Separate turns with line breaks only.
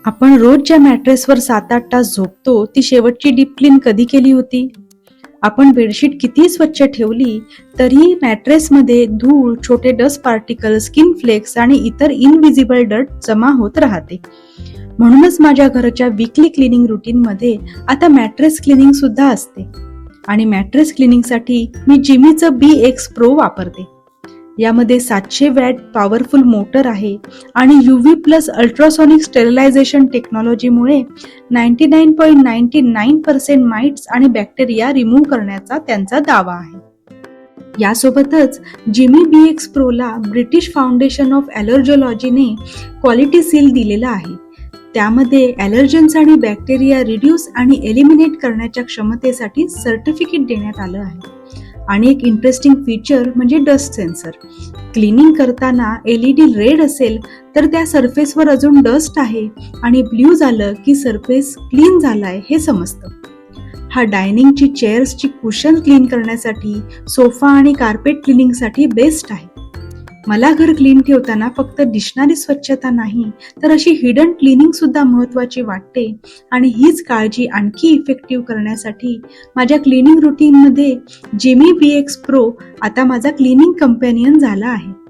आपण रोज ज्या मॅट्रेसवर 7-8 तास झोपतो ती शेवटची डीप क्लीन कधी केली होती? आपण बेडशीट किती स्वच्छ ठेवली तरीही मॅट्रेसमध्ये धूळ, छोटे डस्ट पार्टिकल, स्किन फ्लेक्स आणि इतर इनविजिबल डर्ट जमा होत राहते. म्हणूनच माझ्या घराच्या वीकली क्लिनिंग रुटीन मध्ये आता मॅट्रेस क्लिनिंग सुद्धा असते. आणि मॅट्रेस क्लिनिंगसाठी मी जिमीचं BX Pro वापरते. यामध्ये 700 वॅट पॉवरफुल मोटर आहे आणि UV+ अल्ट्रासॉनिक स्टेरिलायझेशन टेक्नॉलॉजीमुळे 99.99% माइट्स आणि बॅक्टेरिया रिमूव्ह करण्याचा त्यांचा दावा आहे. यासोबतच जिमी BX Proला ब्रिटिश फाउंडेशन ऑफ ॲलर्जॉलॉजीने क्वालिटी सील दिलेला आहे. त्यामध्ये ॲलर्जन्स आणि बॅक्टेरिया रिड्यूस आणि एलिमिनेट करण्याच्या क्षमतेसाठी सर्टिफिकेट देण्यात आलं आहे. आणि एक इंटरेस्टिंग फीचर म्हणजे डस्ट सेन्सर. क्लिनिंग करताना LED रेड असेल तर त्या सरफेसवर अजून डस्ट आहे आणि ब्ल्यू झालं की सरफेस क्लीन झालाय हे समजतं. हा डायनिंगची चेअर्सची कुशन क्लीन करण्यासाठी, सोफा आणि कार्पेट क्लिनिंगसाठी बेस्ट आहे. मला घर क्लीन ठेवताना फक्त दिसणारी स्वच्छता नाही तर अशी हिडन क्लिनिंग सुद्धा महत्वाची वाटते. आणि हीच काळजी आणखी इफेक्टिव्ह करण्यासाठी माझ्या क्लिनिंग रुटीनमध्ये जिमी BX Pro आता माझा क्लिनिंग कंपॅनियन झाला आहे.